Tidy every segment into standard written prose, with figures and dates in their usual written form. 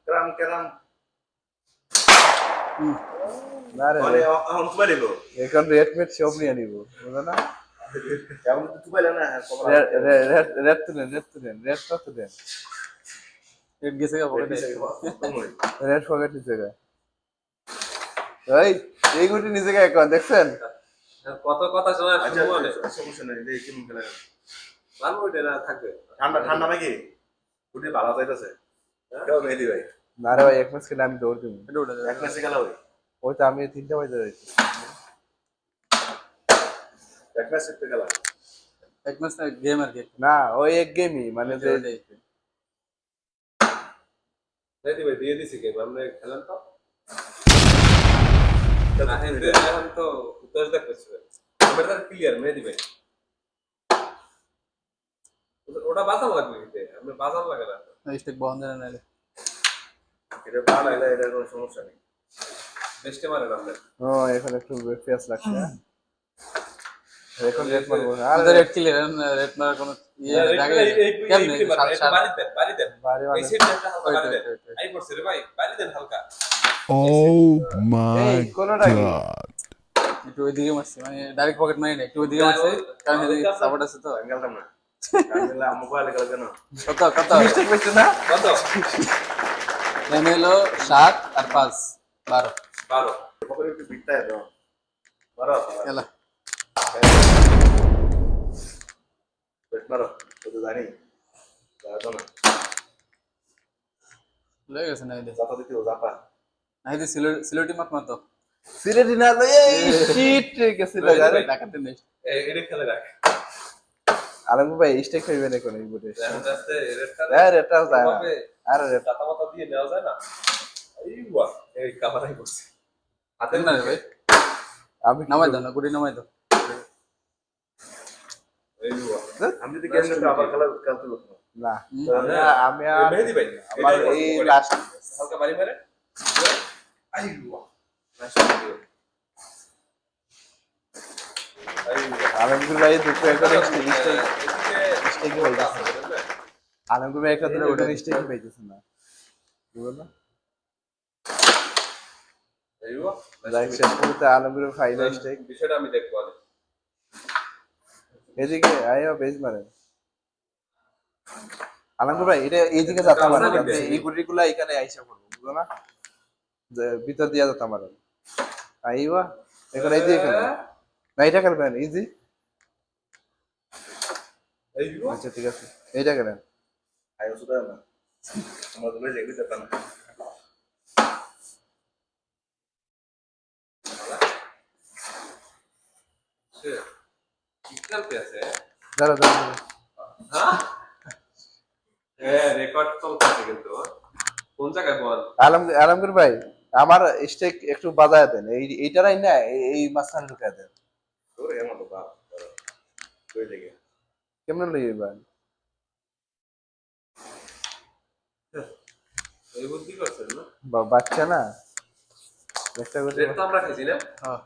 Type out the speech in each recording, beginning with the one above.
ক্রাম ক্রাম না রে মানে এখন তুই লিখো এখন রেড মেট সব নিয়ে নিব বুঝো না এখন তুই পাইলে না রেড তুলেন রেড তো তুলেন রেড গেছে গা পকেটে রেড পকেট নিচে গা এই এই গুটি নিচে গা এখন দেখছেন কত কথা শোনা আচ্ছা শুনবো না সমস্যা নেই এই কেমন খেলা ভালো ওইটা না থাকবে ঠান্ডা ঠান্ডা নাকি উঠে ভালো যাইতেছে কেউ মেহেদি ভাই না রে ভাই এক ম্যাচ খেলে আমি দৌড় দিব এটা ওটা এক ম্যাচে খেলা হবে ওই তো আমি 3টা বাজে রয়েছি এক ম্যাচে খেলা এক ম্যাচ না গেম আর কি না ওই এক গেমই মানে যে রেডি ভাই দিয়ে দিছি গেম আমরা খেলেন তো না হেন এখন তো 10 দেখ করছে বেটার ক্লিয়ার মেহেদি ভাই ওটা বাজার লাগবে কিতে আমরা বাজার লাগে না স্টেক বন্ধ না নাইলে এটা বানাইলে এটা কোনো সমস্যা নেই বেস্টে মারে না আমরা ও এখন একটু ফেস লাগছে এখন রেড মারবো আর আমাদের রেড ক্লিয়ার রেড মারার কোনো ইয়ে লাগে কেমনে বাড়িতে বাড়ি এই সিটটা হালকা বাড়িতে আই পড়ছে রে ভাই বাড়িতে হালকা Oh my এই কোনটা কি god. একটু ওইদিকে মারছি মানে ডাইরেক্ট পকেট মারি না একটু ওইদিকে মারছি কারণ এদিকে সাপোর্ট আছে তো আমি গেলাম না কামিলা মোবাইলে গেল কেন কত মিস্টেক হইছে না কত এম হলো 7 আর 5 12 পকেটে একটু বিটটা দাও মারো খেলা বেট মারো তো জানি দাও না লয়ে গেছে না এদিকে জাপা দিতে জাপা না এদিকে সিলেটি মাত মাতো সিলেটি না তো এই শিট গেছে লাগারে ডাকাতে নেই এডি খেলে রাখ আলম ভাই স্টেক খাইবে না কোন এই বুটে রাস্তে রেড হ্যাঁ রেডটা যায় না আরে রেড টাটা মাথা দিয়ে নেওয়া যায় না আইবা এই কামারাই করছে হাতে না রে ভাই আমি নামাই দাও না গুড়ি নামাই দাও এইবা আমি যদি গেম নিতে আবার খেলতে বলবো না আমি মেহেদি ভাই আমার এই লাস্ট হালকা বাড়ি মারে আইবা আলমগীর ভাই দুটো একটা স্টেক পাইতেছে আলমগীর ভাই একটা দুটো ওটা স্টেক পাইতেছে না বুঝলো না এইবা লাইক শেষ করতে আলমগীর ফাইনাল স্টেক বিষয়টা আমি দেখবো আগে এদিকে আইও বেজ মারে আলমগীর ভাই এটা এইদিকে যাতা মারে এই গুটিগুলা এখানে আইসা পড়বো বুঝলো না যে ভিতর দিয়া যাতা মারে আইবা এখন এই দিয়ে খেলবে না এটা খেলবেন ইজি এইবা আচ্ছা ঠিক আছে এইটা খেলেন আয়ো সুদা না আমার তো বেজে গেছে না সে কি করতে আছে দাঁড়া দাঁড়া হ্যাঁ রেকর্ড চলতেছে কিন্তু কোন জায়গায় বল আলমগীর ভাই আমার স্টেক একটু বাজায় দেন এইটারাই না এই মাঝখানে ঢুকায় দেন তোর এমন তো বাপ কই থেকে কেমন লইবে ভাই এই বুদ্ধি করছেন না বাচ্চা না চেষ্টা করতে রেড তো আমরা খেয়েছি না হ্যাঁ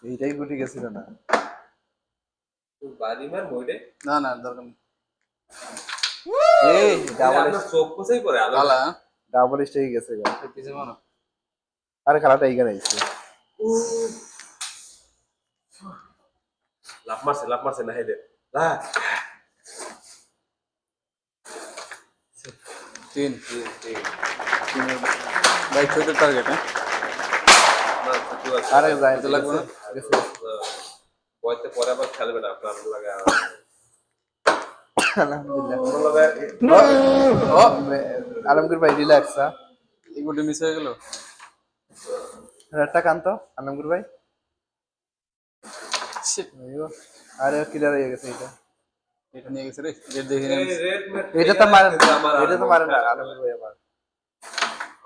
এইটাই গুটি গেছিল না বাড়ি মার মোড়ে না না দরকার নেই এই ডাবল আপনার চোখ কোথায় পড়ে আলো ডাবল স্টেক গেছে গা পিছে মারো আরে খেলাটা এইখানে আইছে লাভ মারছে না হেদে লা তিন ভাই ছোট টার্গেট হ্যাঁ আরে যাই তো লাগবে না গেছে বইতে পরে আবার খেলবে না আপনার লাগে আলহামদুলিল্লাহ ও আলমগীর ভাই রিল্যাক্স এই গুটি মিস হয়ে গেল রেডটা কানতো আলমগীর ভাই আরে ক্লিয়ার হয়ে গেছে এটা নিয়ে গেছে রে রেড দেখে এটা তো মারেন না আলমগীর ভাই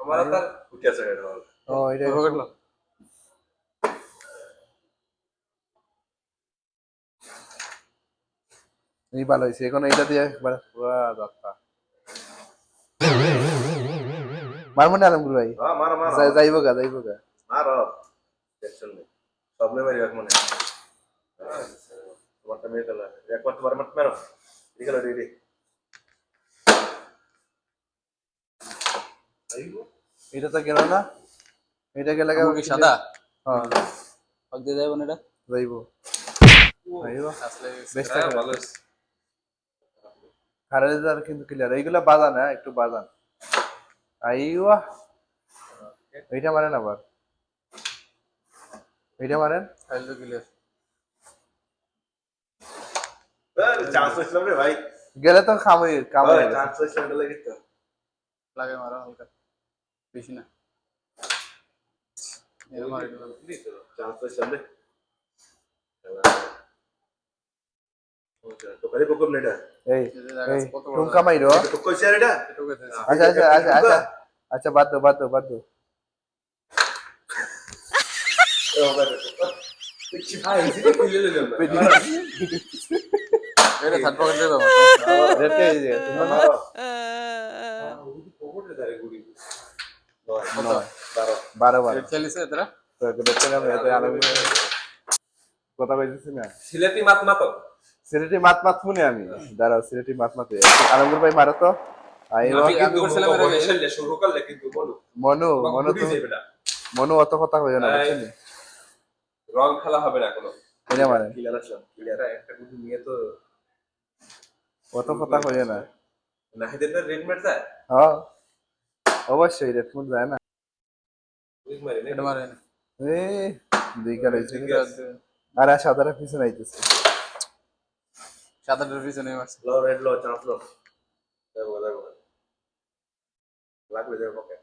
আমার তার উঠে আছে এটা ও এটা পকেটলো এই ভালো হয়েছে এখন এইটা দিয়ে একবার পুরা যাত্রা মারমো না আলমগীর ভাই মারো মারো যাইবো গা মারো টেনশন নেই সব নেই মারি এক মনে তোমারটা মেরে দিলা একবার তোমার মারো ঠিক আছে রেডি এটা তো গেল না, এটা গেলে আমার কি সাদা হ্যাঁ পাক দিয়ে যাবে না এটা যাইবো আইবো আসলে বেশ হ্যাঁ থাকে ভালো হয়েছে। খারাজার কিন্তু ক্লিয়ার এইগুলা বাজান, হ্যাঁ একটু বাজান। আইওয়া এইটা মারেন আবার, এইটা মারেন। ফাইল তো ক্লিয়ার চান্স হয়েছিলাম রে ভাই, গেলে তো খামই কামাই গেছে। চান্স হয়েছিলাম এটা লাগে তো লাগে মারো হালকা বেশি না এর মারে চান্স হয়েছিলাম রে। তো কারি বকম নেটা এই এই কত বড় টুমকা মাইরো। তো কইছে আর এটা এটুকু দিয়েছে আচ্ছা আচ্ছা আচ্ছা আচ্ছা আচ্ছা বাদ দাও বাদ দাও বাদ দাও। ভাই জিতে কিলে দিলাম না এটা থার্ড পকেট দেবে রেড কে এই যে তোমরা না পকেটে দাঁড়িয়ে গুড়ি নয় 12 12 বার রেড খেলিছে এতরা তো দেখতে না এত আনন্দ কথা কইতেছি না। সিলেটি মাত মাতো সিলেটি মাত মাত শুনে আমি দাঁড়াও, সিলেটি মাত মাত আনন্দ ভাই মারো তো। আইওয়া আমি কিন্তু বসে শুরু করলে কিন্তু বলো মনু মনু গুড়ি তো যাবে না মনু অত কথা কইও না বুঝছেন। রং খেলা হবে না কোনো এটা মানে ক্লিয়ার আসলাম ক্লিয়ার এটা একটা গুড়ি নিয়ে তো অত কথা কইও না। নাহিদের রেড মেট যায় হ্যাঁ অবশ্যই রেড মুড যায় না। উইক মারি না এটা মারে না এ দুই কার হইছে আর সাদারা পিছনে আইতেছে। সাদাটার পিছনে মারছে লো রেড লো চান্স লো দেখো দেখো লাগবে দেখো ওকে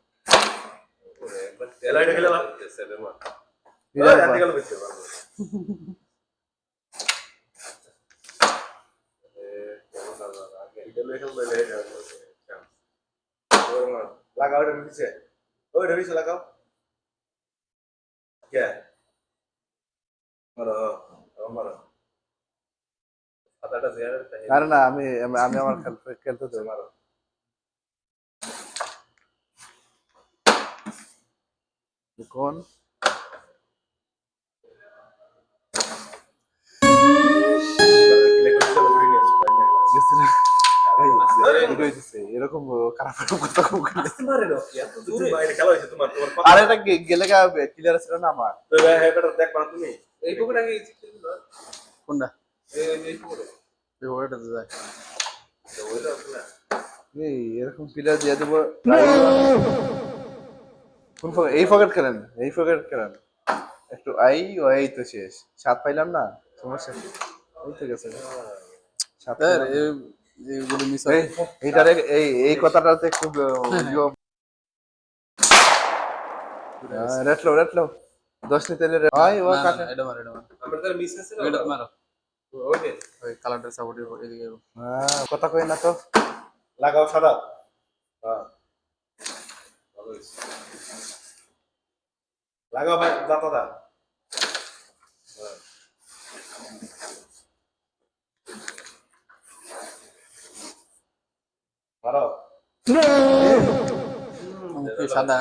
এলাইটা খেলে না সেভেন মান ওই আন্টি গেল বেশি ভালো লাগাও এটা নিচে ওই রবিছে লাগাও কে মারো মারো সাদাটা জিয়ার আর না আমি আমি আমার খেলতে দেব। মারো কোন গেছে না? এই, এটা হইতেছে, এরকম খারাপ খারাপ কথা কম করে। মারে না এত দূরে বাইরে খেলা হইছে তোমার তোমার আর এটা গেলে ক্লিয়ার ছিল না আমার। তো ভাই হেডার দেখ পারো তুমি এই পকেট আগে কোনটা এই পকেট এই ওটা তো যায় ওইটা আছে না এই এরকম ক্লিয়ার দিয়ে দেবো। কোন ফকেট? এই ফকেট খেলেন, এই ফকেট খেলেন একটু। ও এই তো শেষ, 7 পাইলাম না, সমস্যা কি? এই তো গেছে 7 স্যার এইগুলো মিস এই এইটারে এই কথাটাতে খুব রেটলো 10 নিতে হয় ও কাটে। এটা মারে আমরা তার মিস আছে না এটা মারো ওইটা ওই কালারটা সাপোর্টের এদিকে হ্যাঁ কথা কই না তো। লাগাও সাদা হ্যাঁ ভালো হইছে লাগাও ভাই দাতা দা মারো মুখে সাদা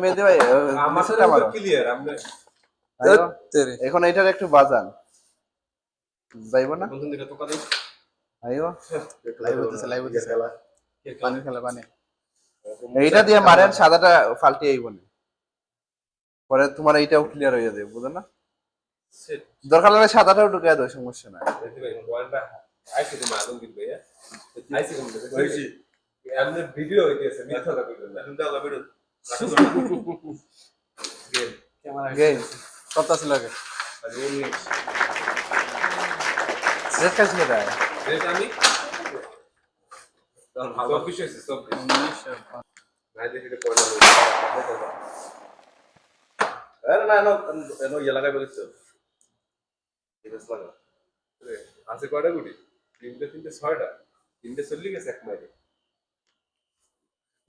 মেহেদি ভাই আমাদের নিচেটা মারো। ক্লিয়ার আমরা আইও, তেরে এখন এইটার একটু বাজান যাইবো না। বন্ধন দিকে তো কথা আইও লাইভ হতেছে খেলা পানির খেলা পানি এইটা দিয়ে মারেন, সাদাটা ফাল্টি আইবো না, পরে তোমার এইটাও ক্লিয়ার হয়ে যাবে, বুঝো না? সেট দরকার লাগলে সাদাটাও ঢুকে দাও, সমস্যা নাই। দেখতে ভাই পয়েন্টটা আইসি তুমি আলম দিন ভাইয়া আইসি তুমি হইছি এমনি ভিডিও হইতেছে মিথ্যা কথা কইবেন না তুমি দাও ভিডিও গেম ক্যামেরা গেম কত ছিল আগে আর 19 রেড কাজ করে দেয়। রেট আমি ভালো কিছু হইছে সব 19 ভাই দেখি এটা পয়লা আরে না না নো ইয়া লাগাই বলছো ঠিক আছে লাগা আছে কয়টা গুটি তিনটে 6টা তিনটে চলে গেছে এক মাইরে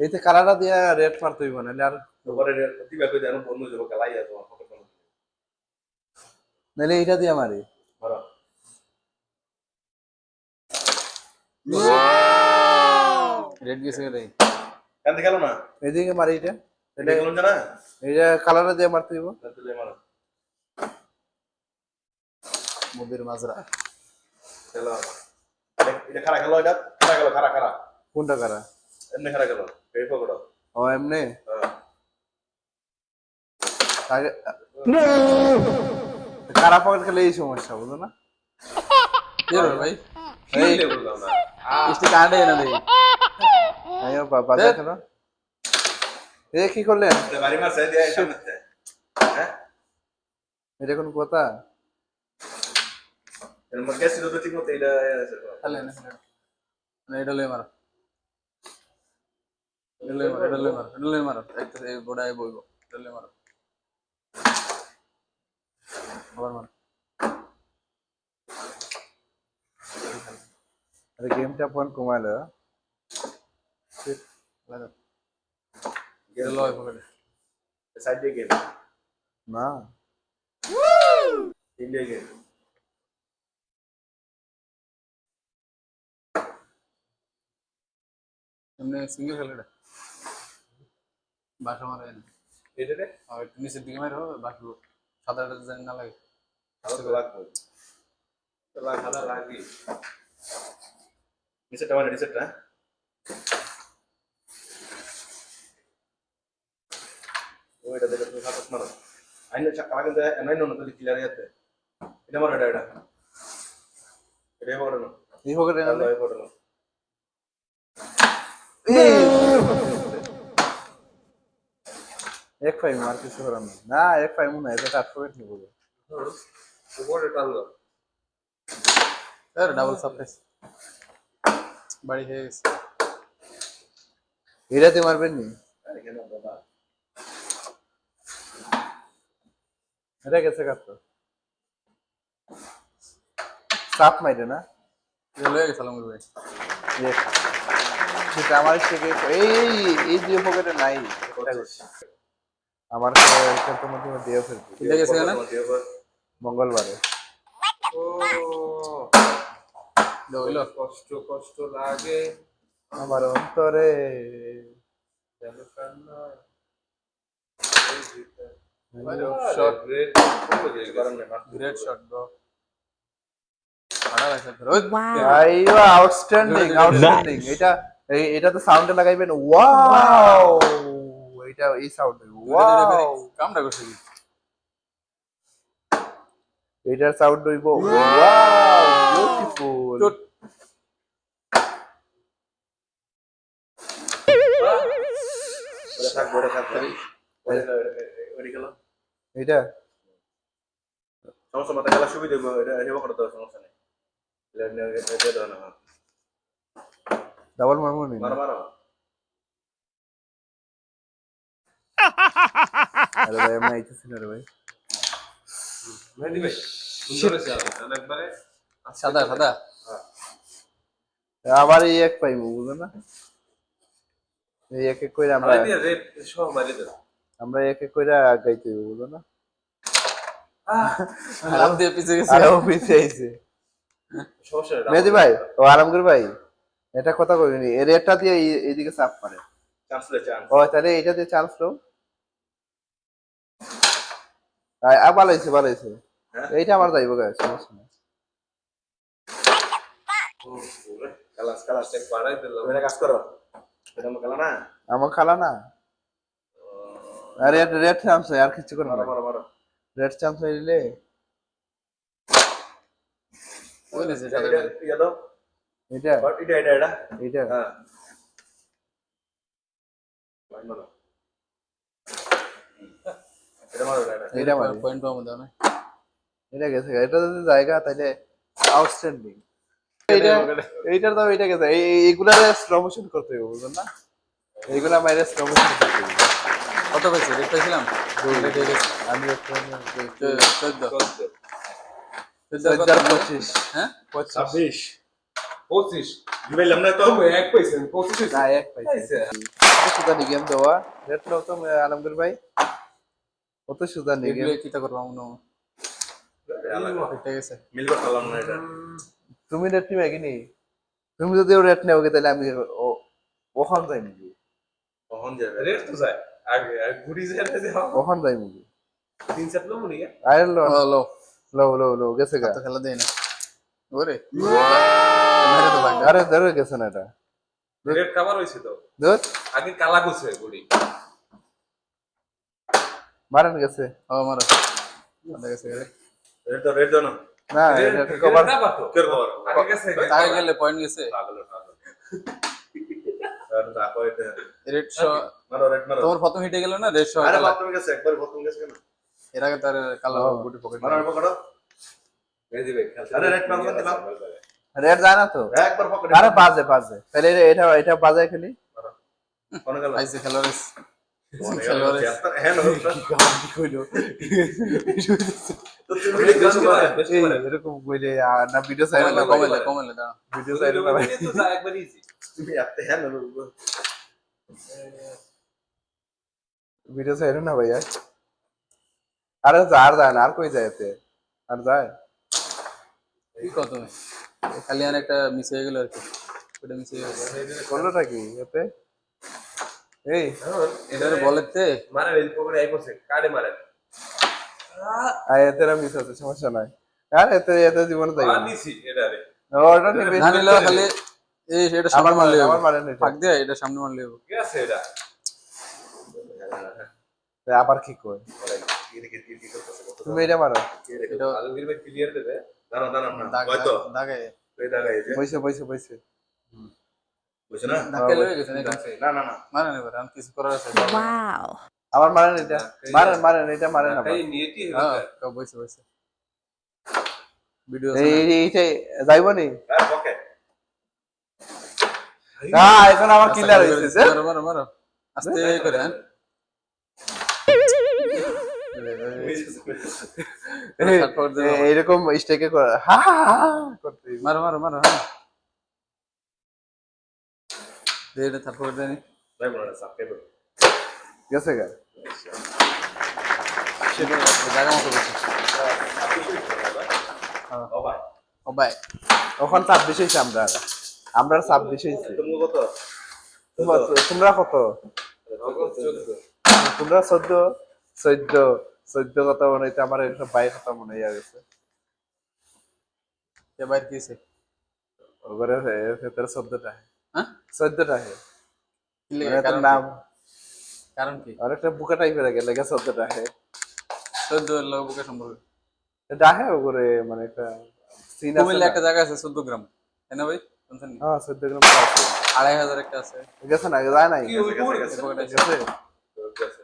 এইতে কালারটা দিয়ে রেড মারতে হইব না, আর পরে দিবা কই দেন বন্ধ যাব খেলাই আছে তোমার ফটো কোন নাহলে এইটা দিয়ে মারি। মারো রেড গেছে রে কান খেলো না এদিকে মারি এটা, এটা কোন জানা এইটা কালারটা দিয়ে মারতে হইব। তাহলে মারো মুদির মাজরা চলো এটা খারাপ খেলো এটা খারা গেল খারা খারা কোনটা কারা? এমনি খারা গেল এই পকড়ো ও এমনি হ্যাঁ আগে কারা পকেট খেলে এই সমস্যা বুঝো না? কি হলো ভাই এই খেলতে বললাম না ইস্টি কাটে না দেই আইও বাবা দেখো এ কি করলেন? বাড়ি মার সাইড দিয়ে সামনে হ্যাঁ এটা কোন কথা? এর মধ্যে ছিল তো ঠিক মতো এটা খেলে না না এটা লই মারো এটা লই মারো একটা এই বড়াই বইবো এটা লই মারো আবার মারো আরে গেমটা ফোন কমালো লাগা এটা লই পকেটে সাইড দিয়ে গেম না ইন্ডিয়া গেম এমনি সিঙ্গেল খেলে এটা বাসা মারে না এটা রে আর একটু নিচের দিকে মারো বাকি সাদাটা জানি না লাগে ভালো লাগবে লাগা লাগি নিচেটা মানে নিচেটা ওইটা দেখে তুমি হাত মারো আইনে চাকা কিন্তু এনাই নন তো ক্লিয়ার ইয়াতে এটা মারো এটা এটা মারো না এই পকেটে না আল্লাহ মারো না এক ফাইভ মার কিছু করার নেই না এক ফাইভ মনে হয় এটা আট পকেট নিবো উপরে টানলো এর ডাবল সারপ্রাইজ বাড়ি হয়ে গেছে এটাতে মারবেন নি আরে কেন বাবা এটা গেছে কাট সাপ মাইরে না এটা লয়ে গেছে আলমগীর ভাই সেটা আমার থেকে এই যে পকেটে নাই আমার খেলতে মধ্যে দিয়ে ফেলবো এটা গেছে না মঙ্গলবারে ও হইলো কষ্ট কষ্ট লাগে আমার অন্তরে যেন কান্না shot great great shot bro আড়া লাগছে ওই আইও আউটস্ট্যান্ডিং আউটস্ট্যান্ডিং এটা তো সাউন্ডে লাগাইবেন ওয়াও এটা এই সাউন্ড ওয়াও কামটা করছে কি এটার সাউন্ড হইব ওয়াও বিউটিফুল চট ওটা থাক ওটা গেল এটা সমস্যা মাথা গেলা সুবিধা এটা হেবা করতে সমস্যা নেই এটা দাও না ডাবল মারমু নি মারো মারো আরে ভাই আমি আইতেছি না রে ভাই মেহেদি ভাই সুন্দর আছে একবারে সাদা সাদা আবার এই এক পাইবো বুঝো না এই এক এক কইরা আমরা মারি রেড সব মারি দাও আমরা এক এক কইরা গাইতে হইব বুঝো না লাভ দিয়ে পিছে গেছে আর ও পিছে আইছে সমস্যা নেই মেহেদি ভাই ও আরামগীর ভাই এটা কথা কইনি এর এটা দিয়ে এইদিকে চাপ পারে চান্স লে চান্স ও তাহলে এটা দিয়ে চান্স লো ভালো হয়েছে হ্যাঁ? এইটা আমার যাইব গায়ে সমস্যা নেই কালাস চেক বাড়াই দিলাম এটা কাজ করো এটা আমার কালা না আমার খালা না আরে রেড চান্স আর কিছু করো মারো না মারো মারো রেড চান্স হইলে ওই নিছে এটা সাদা ইয়া দাও এটা এটা এটা হ্যাঁ মারো এটা মারো এটা এটা মারি পয়েন্ট পাবো দাও না এটা গেছে এটা যদি জায়গা তাহলে আউটস্ট্যান্ডিং এইটার দাম এটা গেছে এইগুলা স্লো মোশন করতে হবে বুঝলেন না এইগুলা মাইরে স্লো মোশন করতে হবে কত পেয়েছে রেট পাইছিলাম আমি 14 25 হ্যাঁ 26 25 দিবাইলাম না তো তুমি এক পাইছেন 25 না এক পাইছে সুদা নিগম দেওয়া রেট নাও তো আলমগীর ভাই কত সুদা নিগম এগুলো কিটা করব মনে ঠিক আছে মিল করতে পারলাম না এটা তুমি রেট নিবে কিনি তুমি যদি রেট নেও তাহলে আমি ওখান যাই মুভি কখন যাবে রেড তো যায় আগে আর ঘুরি যায় না যে ওখান যাই মুভি তিন চার লো মনে গিয়া আরে লো লো লো গেছে গা তো খেলা দেই না ওরে মেরে তো ভাঙা আরে ধরে গেছে না এটা রেড কাভার হইছে তো ধর আগে কালা গেছে গুড়ি মারেন গেছে ও মারো গেছে রেড দাও না না রেড এটা কভার কাভার তো কের কভার আগে গেছে আগে গেলে পয়েন্ট গেছে পাগল আর রাখো এটা রেড শো মারো রেড মারো তোমার প্রথম হিটে গেল না রেড শো আরে বাপ তুমি গেছে একবার প্রথম গেছে কেন এর আগে তার কালো গুটি পকেট মারো পকড়ো এই দিবে আরে রেড মারো দিলাম রেড যায় না তো একবার পকড়ে আরে বাজে বাজে তাহলে এটা বাজায় খেলি কোন গেল আইসে খেলোয়াড় হ্যাঁ না কি কইলো তো তুমি বেশি মারে বেশি এই মারে এরকম কইলে না ভিডিও সাইড না কমাইলে দাঁড়া ভিডিও সাইড না ভাই তো যা একবার ইজি তুমি এত হ্যাঁ না ভিডিও সাইড না ভাইয়া আরে আর যায় না আর কই যায় এতে আর যায় কি কত তুমি খালি আর একটা মিস হয়ে গেল আর কি ওটা মিস হয়ে গেল করলোটা কি এতে এই এটারে বলেতে মারে এই পকড়ে আই পড়ছে কাটে মারে এতে মিস আছে সমস্যা নাই আর এতে জীবনে যাই আর নিছি এটা রে ওটা নিবে না নিলে খালি এই এটা সামনে মারলে আমার মারেন এটা ফাঁক দিয়ে এটা সামনে মারলে হবে কি আছে এটা আবার কি কই তুমি এটা মারো এটা আলমগীর ভাই ক্লিয়ার দেবে দাঁড়া দাঁড়া দাগ হয়তো দাগে এই দাঁড়া এই যে বইছে বইছে বইছে বুঝছ না ধাক্কা লেগে গেছে না না না না মানে নেবার আর কিছু করার আছে Wow. আবার মারেন এটা মারেন এটা মারেন আবার এই নিয়েটি হ্যাঁ বইছে বইছে ভিডিও এইটাই যাইব নি আর ওকে এখন আমার কিলার হইছে মারো মারো মারো আস্তে করে হ্যাঁ এইরকম স্টেকে করে হা হা হা করতে মারো মারো মারো হ্যাঁ দে এটা তারপর দেনি তাই বলে না সাবস্ক্রাইব গেছে গা সেটা জায়গা মতো বসে ও ভাই ও ভাই তখন 26 হইছে আমরা 26 হইছে তুমি কত তোমরা কত তোমরা 14 কথা মনে হইতে আমার একটা ভাই কথা মনে হইয়া গেছে কে বাইর কিছে ওগরে ভেতরে 14টা হ্যাঁ 14টা হে কি লাগে মানে তার কারণ নাম কারণ কি আর একটা বুকা টাইপের আগে লেগে 14টা হে 14 লোক বুকে সম্পর্ক এটা হে ওগরে মানে একটা সিন আছে কুমিল্লা একটা জায়গা আছে 14 গ্রাম তাই না ভাই শুনছেন নি হ্যাঁ 14 গ্রাম আছে 2500 একটা আছে গেছে না যায় নাই কি ওই পকড়ে এই পকেটে আছে গেছে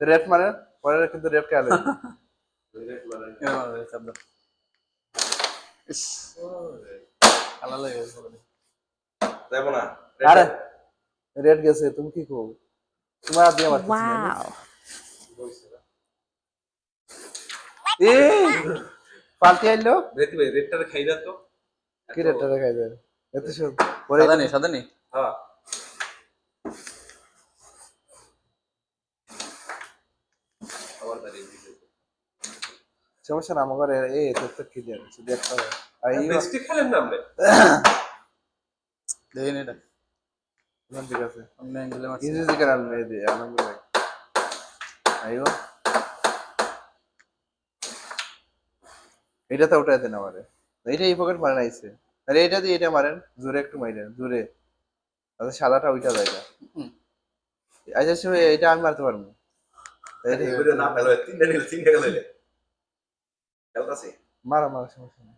রেড মানে পরে কিন্তু রেড কে আলে এর মারো শব্দ ইস কালা লাগে পকেটে যাইব না আরে রেড গেছে তুমি কি কো তোমার দিয়ে মারতেছি Wow. এ পাল্টি আইলো রেতি ভাই রেডটা খাই দাও তো কি রেডটা দেখাই যায় এত সব পরে সাদা নেই হ্যাঁ আবার দাঁড়িয়ে সমস্যা না আমার ঘরে এই তো ক্লিয়ার শুধু একটা আই বেস্টি খেলেন না আমরা দেখেন এটা ঠিক আছে অন্য অ্যাঙ্গেলে মারছি ইজি ইজি করাল মে দে আনন্দ ভাই আইও এটা তো উঠাই দেন আমারে এইটা এই পকেট মারেন আইছে আরে এটা দিয়ে এটা মারেন জোরে একটু মারেন জোরে আচ্ছা সাদাটা উঠা যায় না আচ্ছা শুনে এটা আমি মারতে পারবো এই ভিডিও না ফেলো তিনটা গেলে খেলতাছি মারা মারা সমস্যা নেই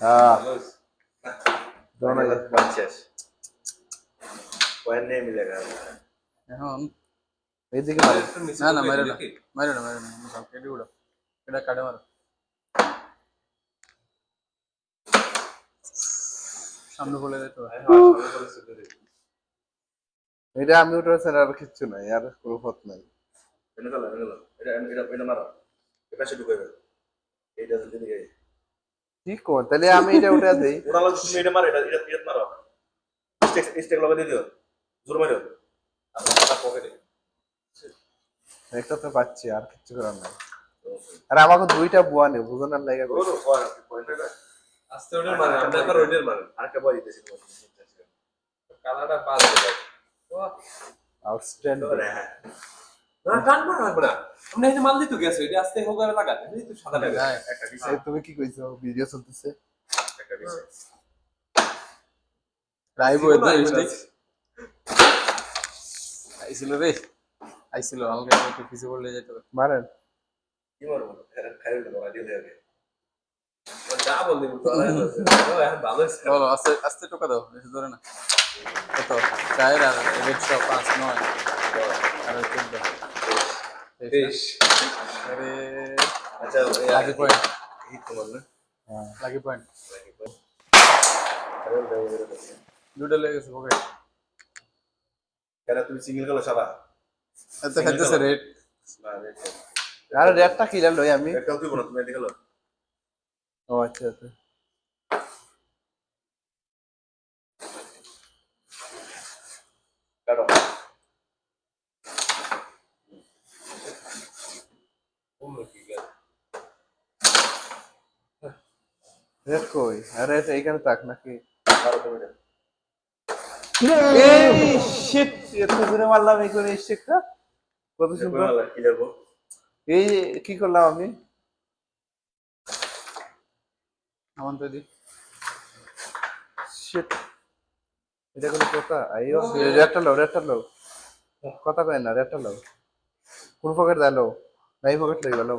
হ্যাঁ दोनों पंचेस पॉइंट नहीं मिलेगा এখন এইদিকে মারেন না না মারো না মারো না সব কেটে উড়ো এটা কাটে মারো সামনে বলে দে তো এটা আমি উঠেছি আর কিচ্ছু নাই আর কোনো পথ নাই এটা মারা এটা শুরু করবে এইটা যদি দিকে কি কোন তাহলে আমি এটা উঠে দেই ওরা লাগছে তুমি এটা মারা এটা মারা স্টেক লগা দিয়ে দিও জোর মারো আপনার পকেটে একটা তো পাচ্ছি আর কিচ্ছু করার নাই আর আমাকে দুইটা বুয়া নেই বুঝো না লাগা ওর পয়েন্টটা আস্তে ওদের মানে আমরা একবার ওদের মানে আরেকটা বই দিতেছি কালারটা পাস দেবে আউটস্ট্যান্ডিং না টান মারা লাগবে না আমরা এই যে মাল দিতে গেছো এটা আস্তে হোক আর লাগাতে এই তো সাদা লাগে যায় একটা তুমি কি কইছো ভিডিও চলতেছে একটা দিছে রাইবো এত স্টিক আইছিল রে আইছিল হালকা একটু পিছে পড়লে যেতে হবে মারেন কি মারবো খাইলে তো আইডিয়া দেবে যা বললি তো এখন ভালো হয়েছে বলো আস্তে আস্তে টোকা দাও বেশি ধরে না কত 4 আর রেড শপ 5 9 আর 14 বেশ আরে আচ্ছা লাকি পয়েন্ট এই তো বল না লাকি পয়েন্ট আরে দুটো লেগে গেছে পকেট কেন তুমি সিঙ্গেল গেল সারা এত খেলতেছে রেড না রেড আরে রেটটা কিলার লই আমি একটা তুই বলো তুমি এদিকে গেল ও আচ্ছা আচ্ছা কাটো অন্য কি গেল রেট কই আরে এটা এখানে থাক নাকি কাটো তুমি এটা এই শিট এত জোরে মারলাম এই করে শিটটা কত সুন্দর কি করবো এই যে কি করলাম আমি আমার তো দি শিট এটা কোনো কথা আইও রেটটা লো কথা কয় না রেটটা লো কোন পকেট দাও নাই পকেট লই গেল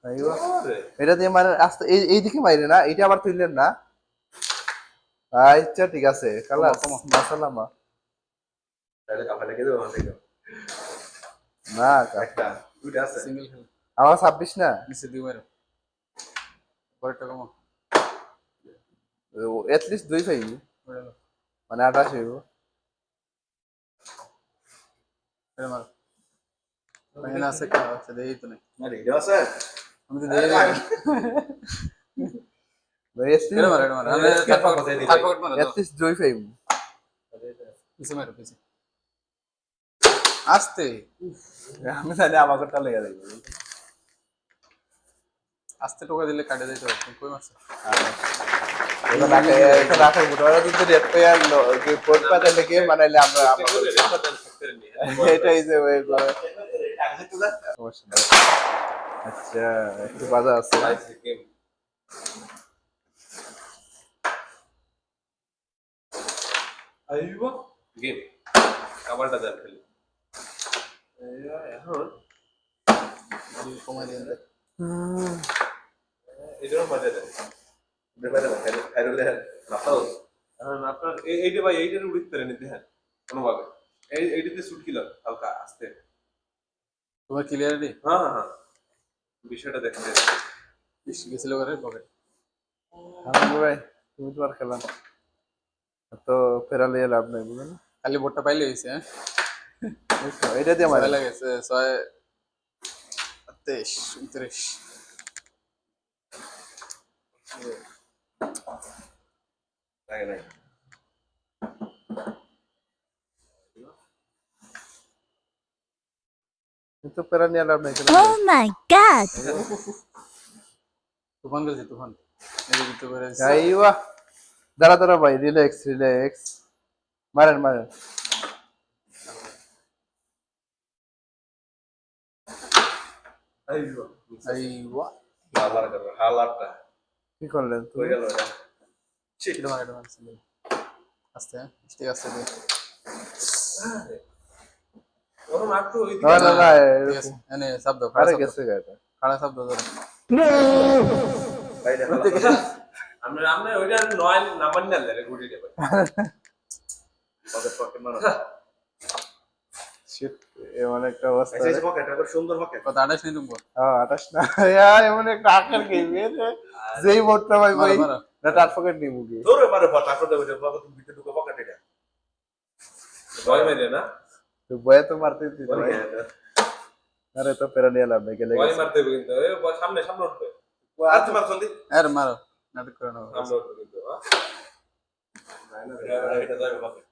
আইও এটা দিয়ে মানে আস্তে এই দিকে মাইরে না এটা আবার তুললেন না আচ্ছা ঠিক আছে খালাস মাসালামা তাহলে কাফালে কে দেবো থেকে না একটা দুইটা আছে সিঙ্গেল খেল আমার 26 না নিচে দিয়ে মারো পরেরটা কমো এট লিস্ট 2 পাইবি মানে 28 হইব এটা মারো এখানে আছে কি আছে দেই তো নাই আরে এটা আছে আমি তো দেই বেস্ট এটা মারো আমি থার্ড পকেট মারো এট লিস্ট 2 পাইবি পিছে মারো পিছে আস্তে আমি জানি আমাকেটা লেগে যাবে আস্তে টোকা দিলে কাটে দিতে হবে তুমি কই মারছো এটা রাখা বুটরা যদি রেড পেয়ার যে কোড পাতে লেগে বানাইলে আমরা এটাই যে ওই আচ্ছা একটু বাজা আছে আইবো গেম কাবারটা দেন খালি এখন কমাই দেন এটারও মজা দেয় ব্যাপারে খাইলে রাস্তাও এখন আপনার এইটা ভাই এইটার উড়িতে পারেন দেখেন কোনোভাবে এইটাতে শুট কিলো হালকা আস্তে তোমার ক্লিয়ারিটি হ্যাঁ হ্যাঁ বিষয়টা দেখতে গেছিল করে পকেট আমি ভাই তুমি তো আর খেলা তো ফেরালে লাভ নাই বুঝলেন খালি বোটটা পাইলে হইছে হ্যাঁ এটা দিয়ে মারা ভালো লাগেছে 6 23 29 লাগে নাই তো ফেরা নিয়ে লাভ নাই Oh my god! তুফান গেছে তুফান এই যে ভিতরে করে আছে আইওয়া দাঁড়া দাঁড়া ভাই রিল্যাক্স মারেন আইবো আইওয়া হালারটা কি করলেন হয়ে তুই গেল এটা এটা মার আস্তে স্টিক আস্তে দে ওর মাত্র ওই না না না ঠিক আছে এনে শব্দ আরে গেছে গাটা খাড়া শব্দ ধরে বাইরে আমরা আমরা ওইটা নয় নাম্বার নিয়ে আনলে ঘুরে দেবে পকেট মারো শিট এমন একটা অবস্থা আচ্ছা এই পকেট একটা সুন্দর পকেট কত 28 নি তুমি 28 না এমন একটা আকার গেম যেই মোটটা ভাই ভাই মারো না তার পকেট নিয়ে মুখে জোরে মারো তারপর দেবো পকেট ভিতরে ঢুকে পকেট এটা ভয় মেরে না তো বয়ে তো মারতে দিতে ভাই আরে তো ফেরা নিয়ে লাভ নাই গেলে ভয় মারতে হবে কিন্তু এই সামনে সামনে উঠবে আর তোমার সন্দীপ আর মারো নাটক করে নাও সামনে উঠবে কিন্তু এটা যাবে পকেট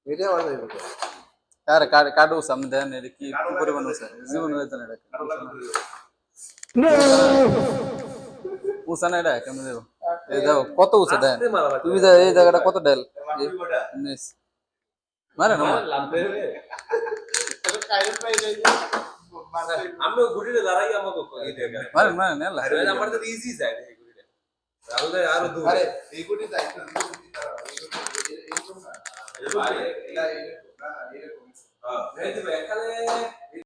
এটা আওয়াজ আইব আরে কাটো সামনে দেন এটা কি পরিমাণ আছে জীবন হইতো না এটা উসানা এটা কেমন দেব এই দাও কত উসা দেন তুমি যা এই জায়গাটা কত ডেল নিস মারে না আমরা ঘুরিতে দাঁড়াই আমাকে এই জায়গায় মারে না আমার তো ইজি যায় এই ঘুরিতে আলাদা আরো দূর আরে এই গুটি তাই এই গুটি তারা এরকম না এরকম এটা এরকম না এরকম হ্যাঁ এই তো এখানে